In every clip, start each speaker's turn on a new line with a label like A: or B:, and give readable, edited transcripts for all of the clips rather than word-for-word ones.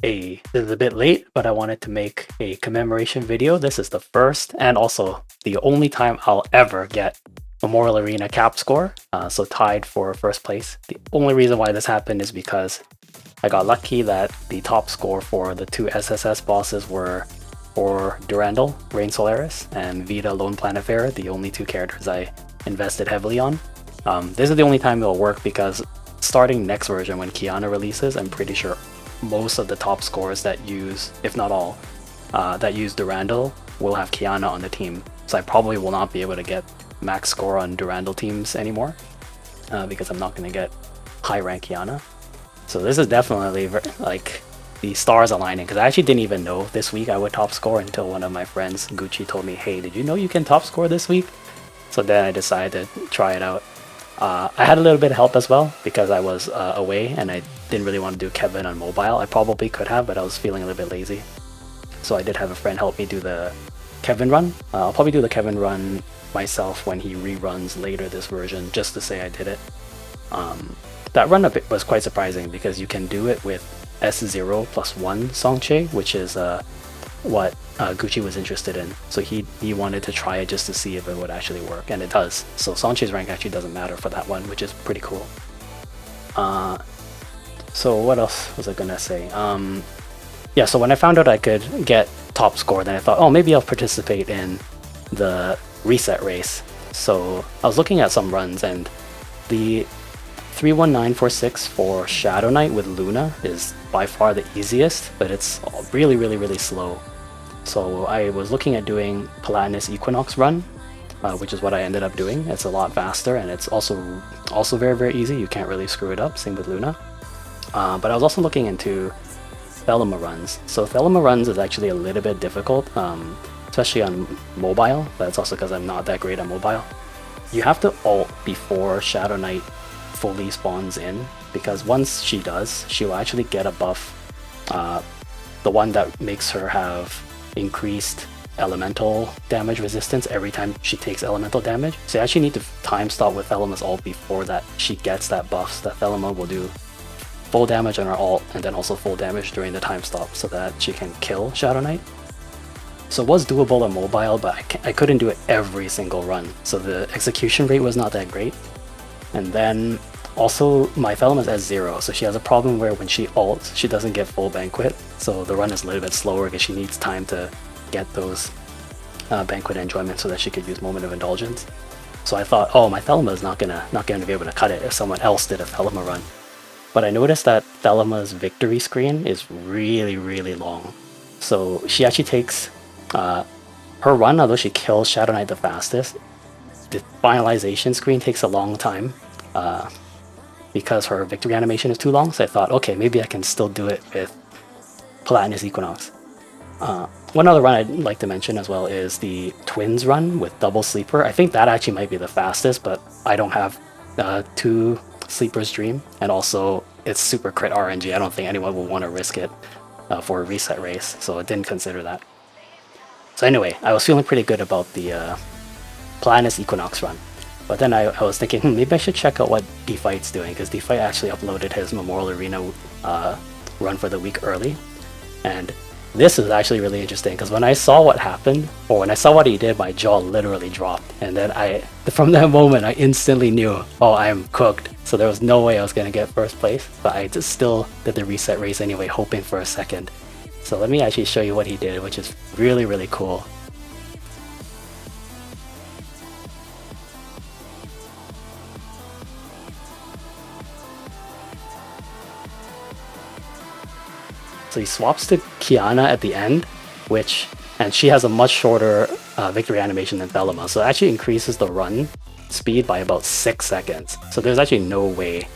A: This is a bit late, but I wanted to make a commemoration video. This is the first and also the only time I'll ever get Memorial Arena cap score, so tied for first place. The only reason why this happened is because I got lucky that the top score for the two SSS bosses were for Durandal, Rain Solaris, and Vita Lone Planetfarer, the only two characters I invested heavily on. This is the only time it'll work because starting next version when Kiana releases, I'm pretty sure most of the top scores that use, if not all, that use Durandal will have Kiana on the team. So I probably will not be able to get max score on Durandal teams anymore because I'm not going to get high rank Kiana. So this is definitely like the stars aligning, because I actually didn't even know this week I would top score until one of my friends, Gucci, told me, hey, did you know you can top score this week? So then I decided to try it out. I had a little bit of help as well because I was away and I didn't really want to do Kevin on mobile. I probably could have, but I was feeling a little bit lazy. So I did have a friend help me do the Kevin run. I'll probably do the Kevin run myself when he reruns later this version, just to say I did it. That run up was quite surprising because you can do it with S0 plus 1 Songche, which is what Gucci was interested in. So he wanted to try it just to see if it would actually work, and it does. So Songche's rank actually doesn't matter for that one, which is pretty cool. So what else was I gonna say? Yeah, so when I found out I could get top score, then I thought, oh, maybe I'll participate in the reset race. So I was looking at some runs, and the 31946 for Shadow Knight with Luna is by far the easiest, but it's really, really, really slow. So I was looking at doing Palatinus Equinox run, which is what I ended up doing. It's a lot faster, and it's also very, very easy. You can't really screw it up, same with Luna. But I was also looking into Thelema runs. So Thelema runs is actually a little bit difficult, especially on mobile, but it's also because I'm not that great on mobile. You have to ult before Shadow Knight fully spawns in, because once she does, she will actually get a buff, the one that makes her have increased elemental damage resistance every time she takes elemental damage. So you actually need to time stop with Thelema's ult before that she gets that buff, so that Thelema will do full damage on her ult and then also full damage during the time stop so that she can kill Shadow Knight. So it was doable on mobile, but I couldn't do it every single run, so the execution rate was not that great. And then also my Thelema is S0, so she has a problem where when she ults, she doesn't get full Banquet, so the run is a little bit slower because she needs time to get those Banquet enjoyment so that she could use Moment of Indulgence. So I thought, oh, my Thelema is not gonna be able to cut it if someone else did a Thelema run. But I noticed that Thelema's victory screen is really, really long. So she actually takes her run, although she kills Shadow Knight the fastest, the finalization screen takes a long time because her victory animation is too long. So I thought, okay, maybe I can still do it with Palatinus Equinox. One other run I'd like to mention as well is the Twins run with Double Sleeper. I think that actually might be the fastest, but I don't have 2 Sleeper's Dream, and also it's super crit RNG. I don't think anyone will want to risk it for a reset race, so I didn't consider that. So anyway, I was feeling pretty good about the Palatinus Equinox run. But then I was thinking, maybe I should check out what Defight's doing, because Defight actually uploaded his Memorial Arena run for the week early. And this is actually really interesting, because when I saw what happened, or when I saw what he did, my jaw literally dropped. And then from that moment, I instantly knew, oh, I'm cooked. So there was no way I was going to get first place, but I just still did the reset race anyway, hoping for a second. So let me actually show you what he did, which is really, really cool. So he swaps to Kiana at the end, and she has a much shorter victory animation than Thelema, so it actually increases the run speed by about 6 seconds. So there's actually no way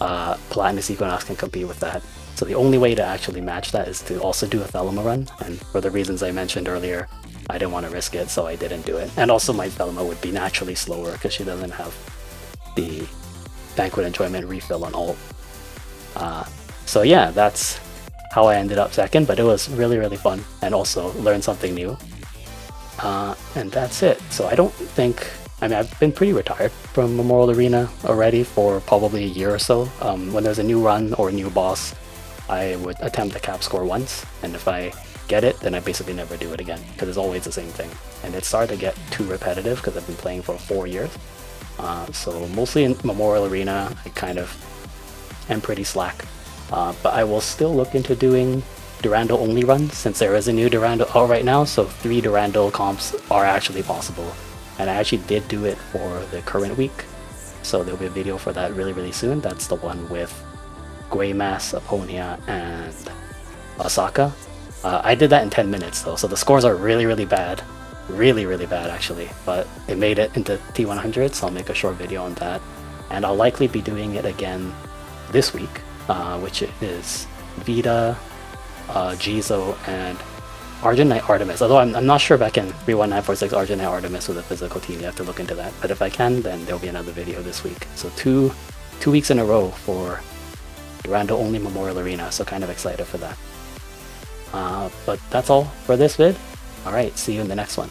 A: Palatinus Equinox can compete with that. So the only way to actually match that is to also do a Thelema run, and for the reasons I mentioned earlier, I didn't want to risk it, so I didn't do it. And also my Thelema would be naturally slower because she doesn't have the Banquet Enjoyment refill on ult. So yeah, that's how I ended up second, but it was really, really fun and also learned something new. And that's it. So I don't think, I mean, I've been pretty retired from Memorial Arena already for probably a year or so. When there's a new run or a new boss, I would attempt the cap score once, and if I get it, then I basically never do it again, because it's always the same thing. And it started to get too repetitive because I've been playing for 4 years. So mostly in Memorial Arena, I kind of am pretty slack. But I will still look into doing Durandal only runs, since there is a new Durandal out right now, so 3 Durandal comps are actually possible. And I actually did do it for the current week, so there'll be a video for that really soon. That's the one with Greymass, Aponia, and Osaka. I did that in 10 minutes though, so the scores are really bad. Really bad actually, but it made it into T100, so I'll make a short video on that. And I'll likely be doing it again this week, which is Vita, Jizo, and Argent Artemis. Although I'm not sure if I can 31946 Argent Artemis with a physical team. You have to look into that. But if I can, then there'll be another video this week. So two weeks in a row for Durandal only Memorial Arena, so kind of excited for that. But that's all for this vid. Alright, see you in the next one.